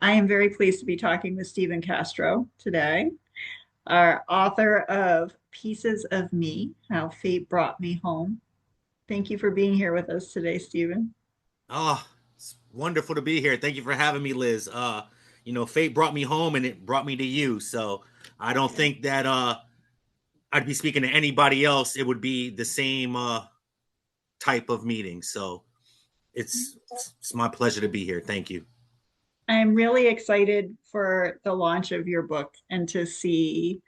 I am very pleased to be talking with Stephen Castro today, our author of Pieces of Me, How Fate Brought Me Home. Thank you for being here with us today, Stephen. Oh, it's wonderful to be here. Thank you for having me, Liz. Fate brought me home and it brought me to you. So I don't think that I'd be speaking to anybody else. It would be the same type of meeting. So it's my pleasure to be here. Thank you. I'm really excited for the launch of your book and to see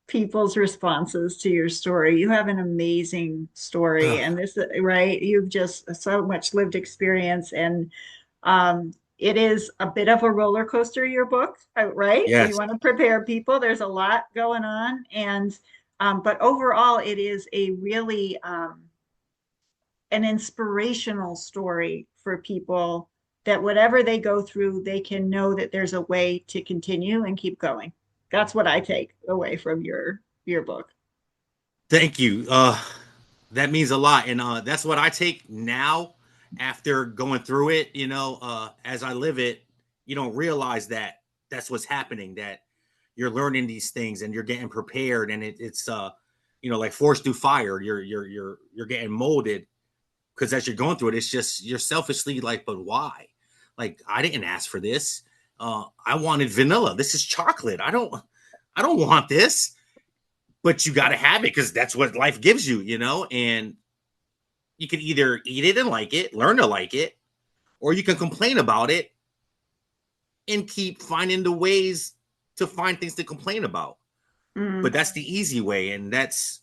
people's responses to your story. You have an amazing story, and this, right? You've just so much lived experience, and it is a bit of a roller coaster, your book, right? We Yes. want to prepare people. There's a lot going on, and but overall, it is a really an inspirational story for people that whatever they go through, they can know that there's a way to continue and keep going. That's what I take away from your book. Thank you. That means a lot. And that's what I take now after going through it. As I live it, you don't realize that that's what's happening, that you're learning these things and you're getting prepared. And it's like forced through fire. You're getting molded because as you're going through it, it's just you're selfishly like, but why? Like, I didn't ask for this. I wanted vanilla. This is chocolate. I don't want this, but you got to have it because that's what life gives you. And you can either eat it and like it, learn to like it, or you can complain about it and keep finding the ways to find things to complain about. But Mm, that's the easy way, and that's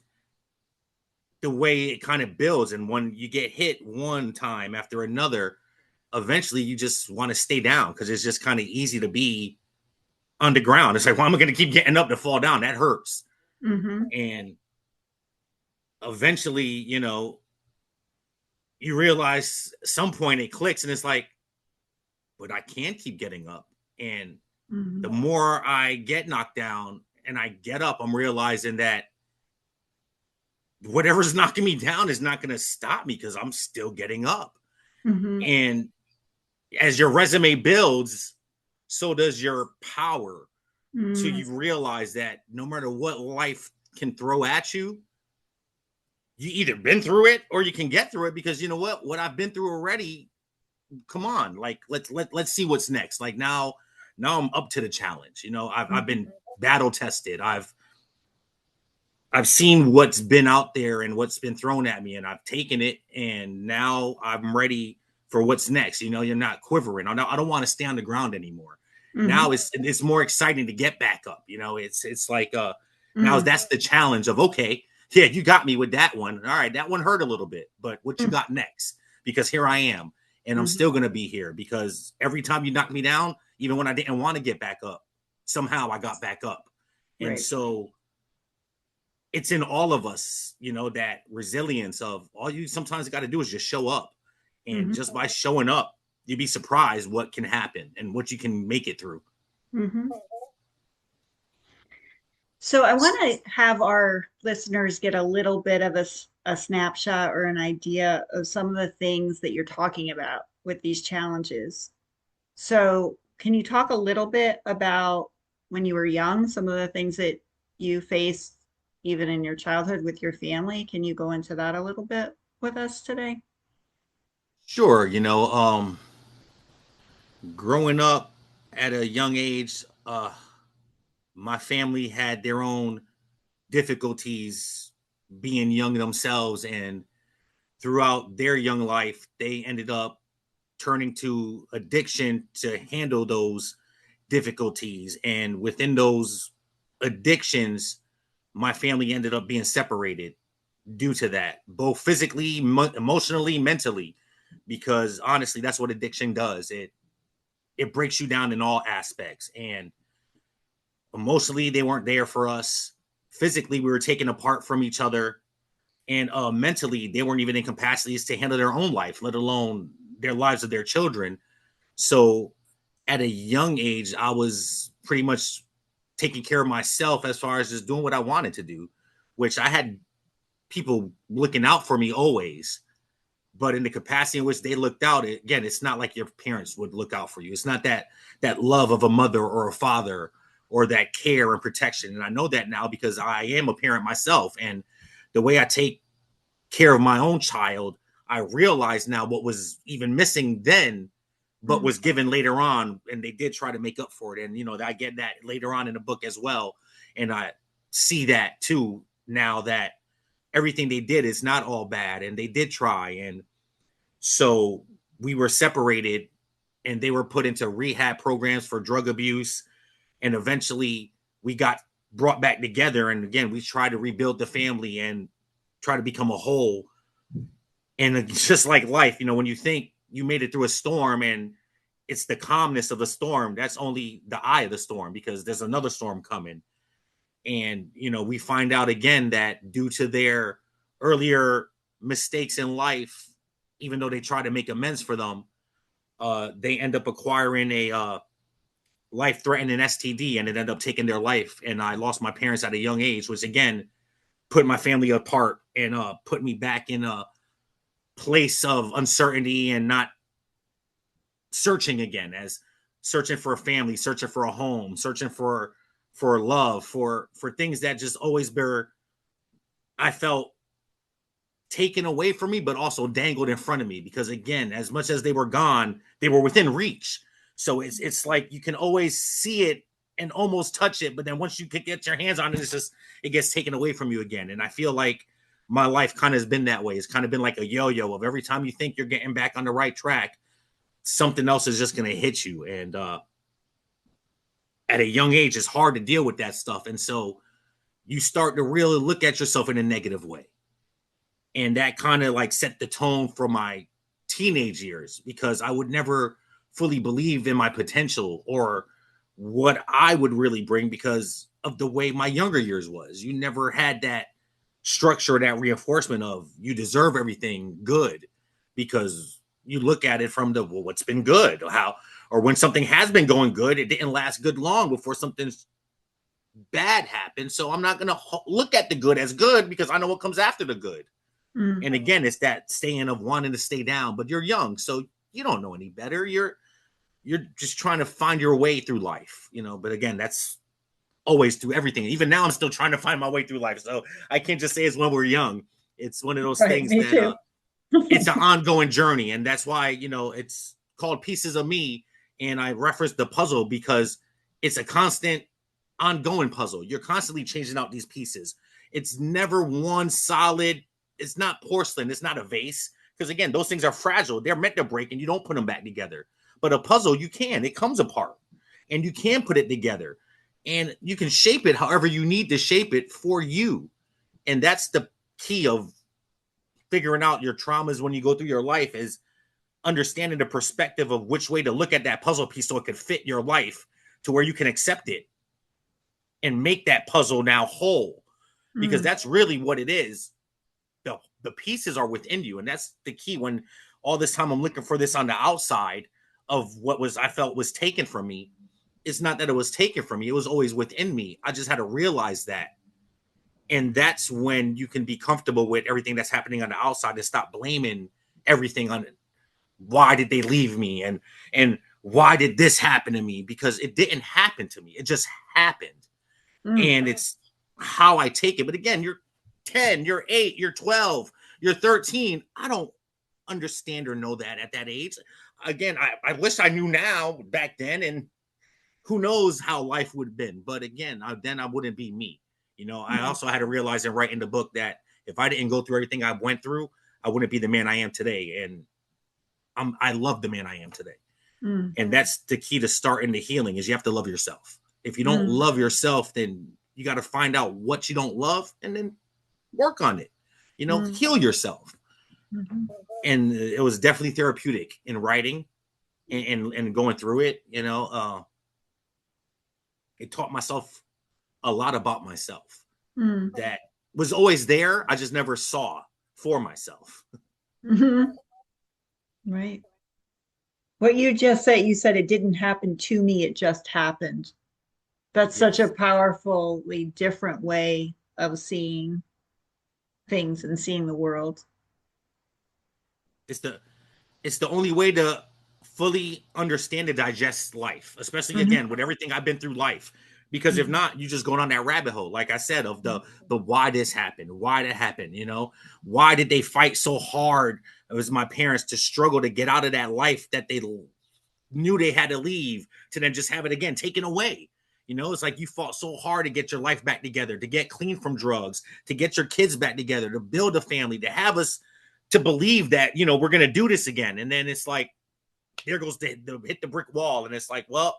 the way it kind of builds. And when you get hit one time after another, eventually you just want to stay down because it's just kind of easy to be underground. It's like, why am I going to keep getting up to fall down? That hurts. hmm And eventually, you realize at some point it clicks and it's like, but I can keep getting up. And the hmm more I get knocked down and I get up, I'm realizing that whatever's knocking me down is not going to stop me because I'm still getting up. hmm And as your resume builds, so does your power till mm you realize that no matter what life can throw at you, you either been through it or you can get through it because you know what I've been through already. Come on, like let's see what's next. Like now I'm up to the challenge. I've hmm been battle tested. I've seen what's been out there and what's been thrown at me, and I've taken it, and now I'm ready for what's next. You're not quivering. I don't want to stay on the ground anymore. Now hmm it's more exciting to get back up. It's like now mm that's the challenge of, okay, yeah, you got me with that one. All right, that one hurt a little bit, but what you got next? Because here I am, and I'm hmm still gonna be here because every time you knock me down, even when I didn't want to get back up, somehow I got back up. And Right. so it's in all of us, that resilience of all you sometimes got to do is just show up. And hmm just by showing up, you'd be surprised what can happen and what you can make it through. hmm So I want to have our listeners get a little bit of a snapshot or an idea of some of the things that you're talking about with these challenges. So can you talk a little bit about when you were young, some of the things that you faced even in your childhood with your family? Can you go into that a little bit with us today? Sure, growing up at a young age, my family had their own difficulties being young themselves, and throughout their young life, they ended up turning to addiction to handle those difficulties. And within those addictions, my family ended up being separated due to that, both physically, emotionally, mentally, because honestly, that's what addiction does. It breaks you down in all aspects. And emotionally, they weren't there for us. Physically, we were taken apart from each other. And mentally, they weren't even in capacities to handle their own life, let alone their lives of their children. So at a young age, I was pretty much taking care of myself as far as just doing what I wanted to do, which I had people looking out for me always. but in the capacity in which they looked out, again, it's not like your parents would look out for you. It's not that love of a mother or a father or that care and protection. And I know that now because I am a parent myself. And the way I take care of my own child, I realize now what was even missing then, but Mm. was given later on. And they did try to make up for it. And, I get that later on in the book as well. And I see that too now, that everything they did is not all bad. And they did try. And so we were separated and they were put into rehab programs for drug abuse. And eventually we got brought back together. And again, we tried to rebuild the family and try to become a whole. And it's just like life, when you think you made it through a storm and it's the calmness of the storm, that's only the eye of the storm, because there's another storm coming. And, we find out again that due to their earlier mistakes in life, even though they try to make amends for them, they end up acquiring a life-threatening STD, and it ended up taking their life. And I lost my parents at a young age, which again put my family apart and put me back in a place of uncertainty and not searching again, as searching for a family, searching for a home, searching for love, for things that just always were, I felt, taken away from me, but also dangled in front of me. Because again, as much as they were gone, they were within reach. So it's like you can always see it and almost touch it, but then once you can get your hands on it, it gets taken away from you again. And I feel like my life kind of has been that way. It's kind of been like a yo-yo of every time you think you're getting back on the right track, something else is just going to hit you. And at a young age, it's hard to deal with that stuff. And so you start to really look at yourself in a negative way. And that kind of like set the tone for my teenage years, because I would never fully believe in my potential or what I would really bring because of the way my younger years was. You never had that structure, that reinforcement of you deserve everything good, because you look at it from well, what's been good, or when something has been going good, it didn't last good long before something bad happened. So I'm not going to look at the good as good because I know what comes after the good. Mm. And again, it's that staying of wanting to stay down, but you're young, so you don't know any better. You're just trying to find your way through life, but again, that's always through everything. Even now I'm still trying to find my way through life. So I can't just say it's when we're young. It's one of those Right, things me that too. it's an ongoing journey. And that's why, it's called Pieces of Me. And I referenced the puzzle because it's a constant ongoing puzzle. You're constantly changing out these pieces. It's never one solid. It's not porcelain. It's not a vase. Because again, those things are fragile. They're meant to break and you don't put them back together. But a puzzle, you can. It comes apart and you can put it together. And you can shape it however you need to shape it for you. And that's the key of figuring out your traumas when you go through your life, is understanding the perspective of which way to look at that puzzle piece so it could fit your life to where you can accept it and make that puzzle now whole. Because Mm. that's really what it is. The pieces are within you. And that's the key. When all this time I'm looking for this on the outside of what I felt was taken from me, it's not that it was taken from me. It was always within me. I just had to realize that. And that's when you can be comfortable with everything that's happening on the outside and stop blaming everything on it. Why did they leave me? And why did this happen to me? Because it didn't happen to me. It just happened. Mm. And it's how I take it. But again, you're 10, you're 8, you're 12, you're 13. I don't understand or know that at that age. Again, I wish I knew now back then, and who knows how life would have been. But again, then I wouldn't be me. I Mm. also had to realize and write in the book that if I didn't go through everything I went through, I wouldn't be the man I am today. And I love the man I am today. Mm. And that's the key to starting the healing, is you have to love yourself. If you don't Mm. love yourself, then you got to find out what you don't love and then work on it. Mm. Heal yourself. Mhm. And it was definitely therapeutic in writing and going through it. It taught myself a lot about myself Mm. that was always there. I just never saw for myself. Mhm. Right. What you just said, you said it didn't happen to me, it just happened. That's such a Yes. powerfully different way of seeing things and seeing the world. It's the only way to fully understand and digest life, especially Hmm. again with everything I've been through life. Because if not, you just go down that rabbit hole, like I said, of the why this happened, why that happened, why did they fight so hard? It was my parents to struggle to get out of that life that they knew they had to leave, to then just have it again taken away. It's like you fought so hard to get your life back together, to get clean from drugs, to get your kids back together, to build a family, to have us to believe that, we're going to do this again. And then it's like, here goes the hit the brick wall. And it's like, well,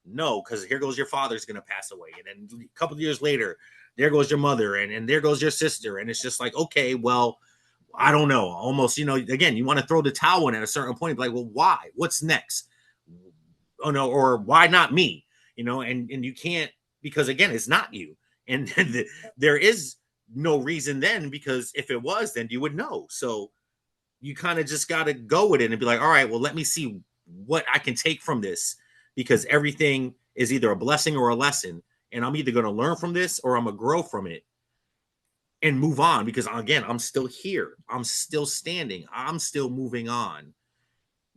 no, because here goes your father's going to pass away. And then a couple of years later, there goes your mother, and there goes your sister. And it's just like, okay, well, I don't know. Almost, again, you want to throw the towel in at a certain point, like, well, why? What's next? Oh no, or why not me? And you can't, because again, it's not you. And there is no reason then, because if it was, then you would know. So you kind of just got to go with it and be like, all right, well, let me see what I can take from this, because everything is either a blessing or a lesson. And I'm either going to learn from this or I'm going to grow from it and move on, because again, I'm still here. I'm still standing. I'm still moving on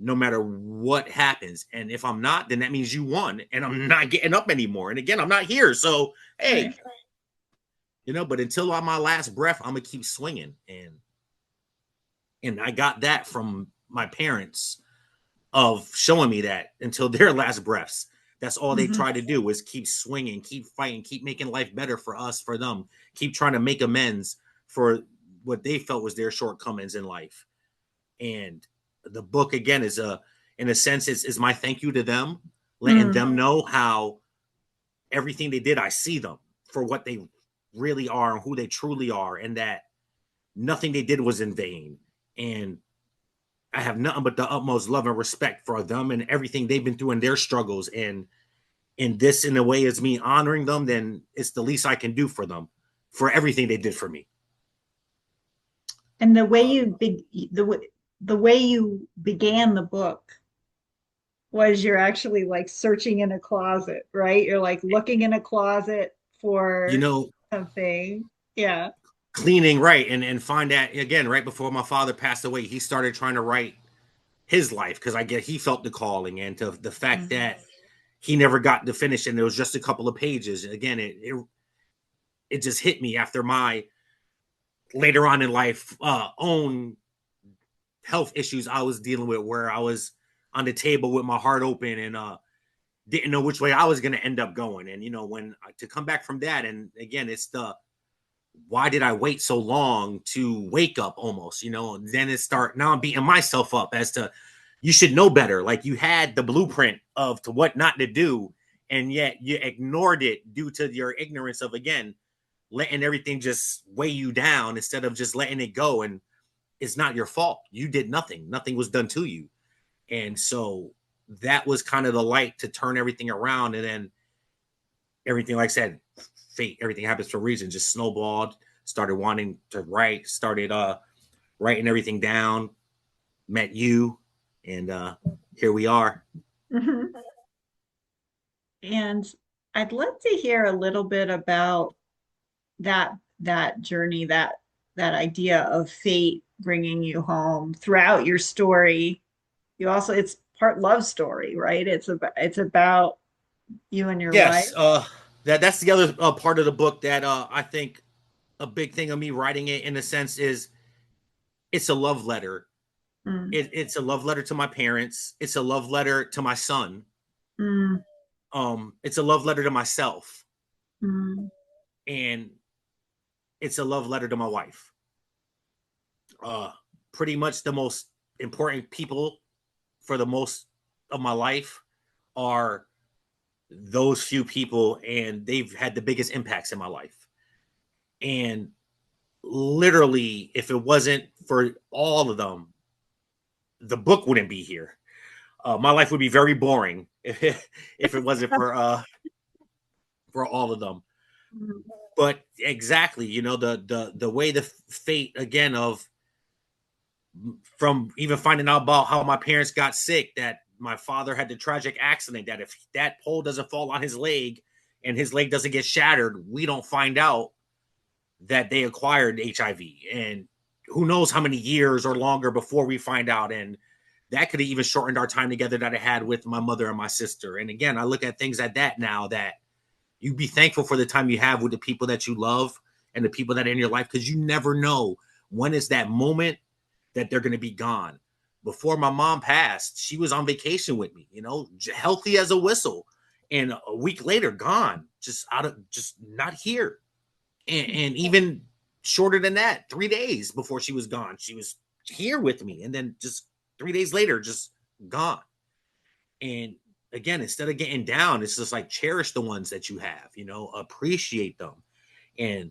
no matter what happens. And if I'm not, then that means you won and I'm not getting up anymore. And again, I'm not here. So, hey, Right. but until on my last breath, I'm going to keep swinging. And I got that from my parents, of showing me that until their last breaths. That's all they Hmm. try to do, is keep swinging, keep fighting, keep making life better for us, for them, keep trying to make amends for what they felt was their shortcomings in life. And the book again is in a sense, is my thank you to them, letting Mm. them know how everything they did, I see them for what they really are and who they truly are, and that nothing they did was in vain. And I have nothing but the utmost love and respect for them and everything they've been through in their struggles. And in this, in a way, is me honoring them, then it's the least I can do for them, for everything they did for me. And the way the way you began the book was you're actually like searching in a closet, right? You're like looking in a closet You for know, something. Yeah. cleaning, right, and find that again, right before my father passed away, he started trying to write his life, because I get he felt the calling, and to the fact Hmm. that he never got to finish, and there was just a couple of pages. Again, it just hit me after my later on in life own health issues I was dealing with, where I was on the table with my heart open, and didn't know which way I was going to end up going. And when to come back from that, and again, it's the why did I wait so long to wake up, almost, and then it start, now I'm beating myself up as to, you should know better. Like, you had the blueprint of to what not to do, and yet you ignored it due to your ignorance of, again, letting everything just weigh you down instead of just letting it go. And it's not your fault. You did nothing. Nothing was done to you. And so that was kind of the light to turn everything around. And then everything, like I said, fate, everything happens for a reason, just snowballed, started wanting to write, started writing everything down, met you, and here we are. Hmm. And I'd love to hear a little bit about that journey, that idea of fate bringing you home throughout your story. You also, it's part love story, right? It's about you and your wife. Yes, that's the other part of the book that I think a big thing of me writing it, in a sense, is it's a love letter. Mm, It's a love letter to my parents. It's a love letter to my son. mm, It's a love letter to myself, mm, and it's a love letter to my wife. Uh, Pretty much the most important people for the most of my life are those few people, and they've had the biggest impacts in my life. And literally, if it wasn't for all of them, the book wouldn't be here. My life would be very boring if it wasn't for all of them. mm, But exactly, the way the fate again of, from even finding out about how my parents got sick, that my father had the tragic accident, that if that pole doesn't fall on his leg and his leg doesn't get shattered, we don't find out that they acquired HIV. And who knows how many years or longer before we find out. And that could have even shortened our time together that I had with my mother and my sister. And again, I look at things like that now, that you be thankful for the time you have with the people that you love and the people that are in your life, because you never know when is that moment that they're going to be gone. Before my mom passed, she was on vacation with me, healthy as a whistle. And a week later, gone, just not here. And even shorter than that, 3 days before she was gone, she was here with me. And then just 3 days later, just gone. And again, instead of getting down, it's just like cherish the ones that you have, appreciate them. And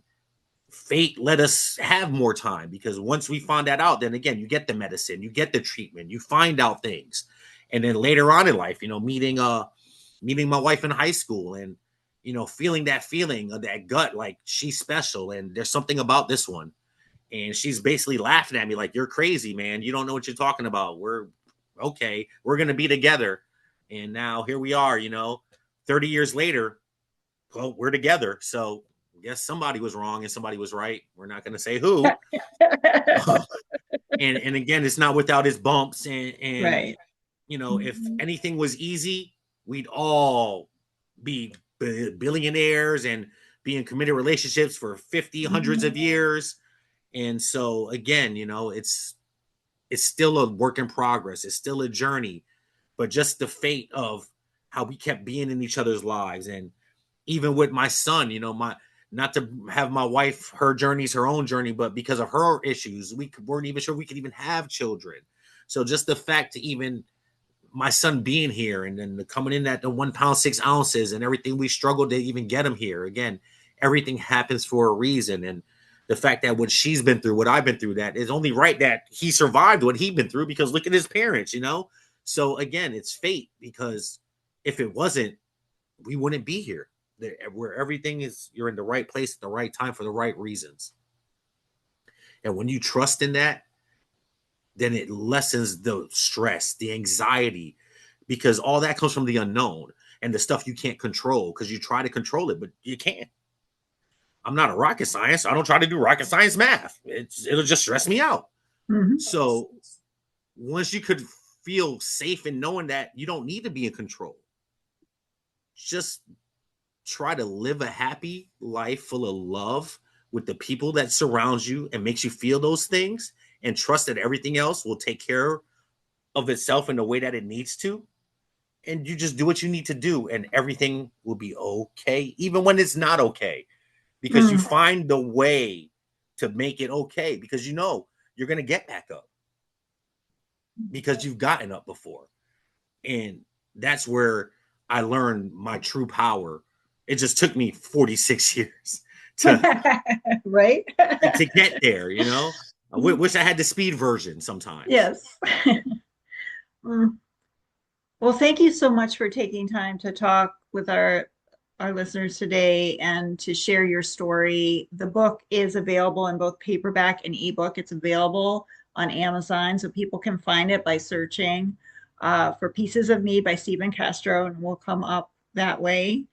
fate let us have more time, because once we find that out, then again, you get the medicine, you get the treatment, you find out things. And then later on in life, meeting my wife in high school, and feeling that feeling of that gut, like she's special and there's something about this one. And she's basically laughing at me like, you're crazy, man. You don't know what you're talking about. We're okay. We're going to be together. And now here we are, 30 years later, well, we're together. So I guess somebody was wrong and somebody was right. We're not going to say who. and again, it's not without its bumps. And Right. if anything was easy, we'd all be billionaires and be in committed relationships for 50, hundreds of years. And so again, it's still a work in progress. It's still a journey, but just the fate of how we kept being in each other's lives. And even with my son, not to have my wife, her journey's her own journey, but because of her issues, we weren't even sure we could even have children. So just the fact to even my son being here, and then coming in at the 1 pound 6 ounces, and everything we struggled to even get him here. Again, everything happens for a reason. And the fact that what she's been through, what I've been through, that is only right that he survived what he'd been through, because look at his parents, So again, it's fate, because if it wasn't, we wouldn't be here. Where everything is, you're in the right place at the right time for the right reasons. And when you trust in that, then it lessens the stress, the anxiety, because all that comes from the unknown and the stuff you can't control, because you try to control it, but you can't. I'm not a rocket science. I don't try to do rocket science math. It'll just stress me out. Mm-hmm. So once you could feel safe in knowing that you don't need to be in control, just try to live a happy life full of love with the people that surround you and makes you feel those things, and trust that everything else will take care of itself in the way that it needs to. And you just do what you need to do, and everything will be okay, even when it's not okay, because you find the way to make it okay, because you're going to get back up, because you've gotten up before. And that's where I learned my true power. It just took me 46 years Right. to get there. I wish I had the speed version sometimes. Yes. Well, thank you so much for taking time to talk with our listeners today and to share your story. The book is available in both paperback and ebook. It's available on Amazon, so people can find it by searching for Pieces of Me by Stephen Castro, and will come up that way.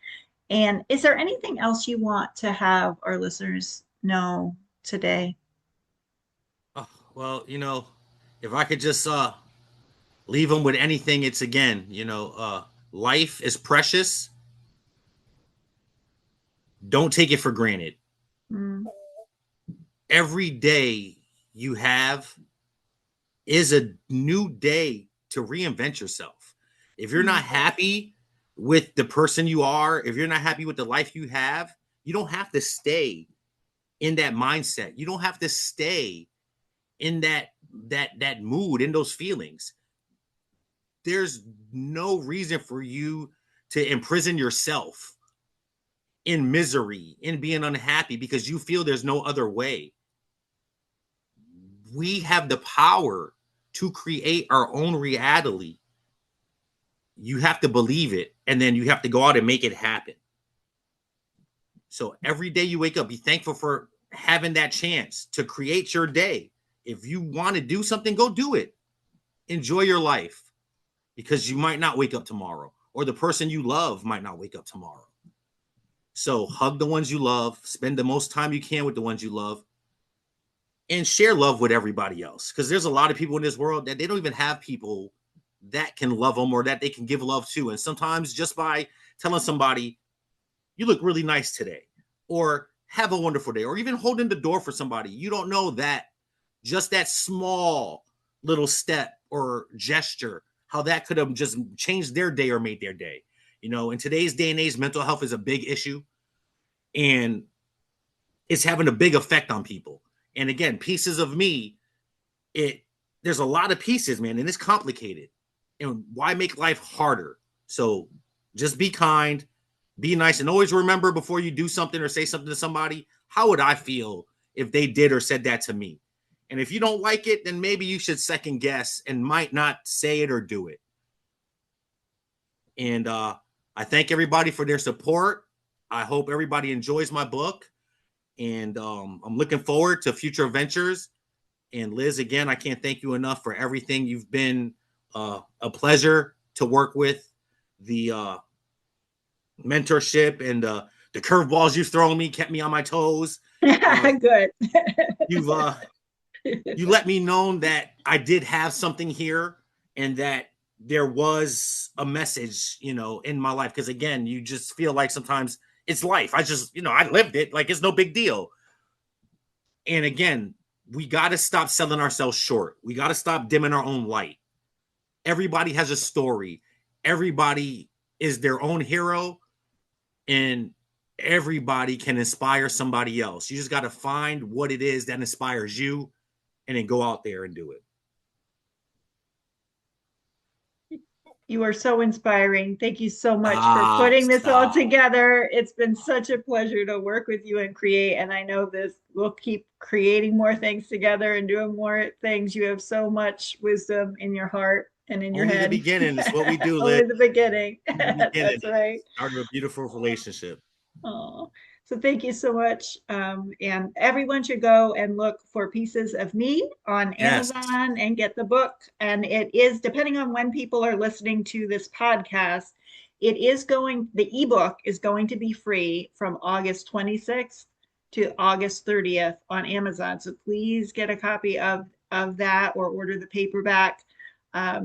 And is there anything else you want to have our listeners know today? Oh, well, if I could just leave them with anything, it's again, life is precious. Don't take it for granted. Mm. Every day you have is a new day to reinvent yourself. If you're not happy with the person you are, if you're not happy with the life you have, you don't have to stay in that mindset. You don't have to stay in that mood, in those feelings. There's no reason for you to imprison yourself in misery, in being unhappy, because you feel there's no other way. We have the power to create our own reality. You have to believe it, and then you have to go out and make it happen. So every day you wake up, be thankful for having that chance to create your day. If you want to do something, go do it. Enjoy your life, because you might not wake up tomorrow, or the person you love might not wake up tomorrow. So hug the ones you love, spend the most time you can with the ones you love, and share love with everybody else. Because there's a lot of people in this world that they don't even have people that can love them or that they can give love to. And sometimes just by telling somebody, you look really nice today, or have a wonderful day, or even holding the door for somebody, you don't know that just that small little step or gesture, how that could have just changed their day or made their day. You know, in today's day and age, mental health is a big issue, and it's having a big effect on people. And again, pieces of me, it there's a lot of pieces, man, and it's complicated. And why make life harder? So just be kind, be nice, and always remember before you do something or say something to somebody, how would I feel if they did or said that to me? And if you don't like it, then maybe you should second guess and might not say it or do it. And I thank everybody for their support. I hope everybody enjoys my book. And I'm looking forward to future ventures. And Liz, again, I can't thank you enough for everything. You've been a pleasure to work with. The mentorship and the curveballs you've thrown me kept me on my toes. Good. You've you let me know that I did have something here and that there was a message, you know, in my life. Because again, you just feel like sometimes it's life. I just, you know, I lived it like it's no big deal. And again, we got to stop selling ourselves short. We got to stop dimming our own light. Everybody has a story. Everybody is their own hero, and everybody can inspire somebody else. You just got to find what it is that inspires you and then go out there and do it. You are so inspiring. Thank you so much for putting this all together. It's been such a pleasure to work with you and create. And I know this we'll keep creating more things together and doing more things. You have so much wisdom in your heart and in your Only head. the beginning is what we do, Liz. Only the beginning. Beginning. That's right. Started a beautiful relationship. Oh, so thank you so much. And everyone should go and look for Pieces of Me on Yes. Amazon and get the book. And it is, depending on when people are listening to this podcast, the ebook is going to be free from August 26th to August 30th on Amazon. So please get a copy of that or order the paperback.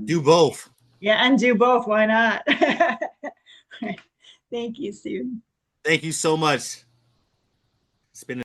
Do both. Yeah, and do both. Why not? Thank you, Stephen. Thank you so much. It's been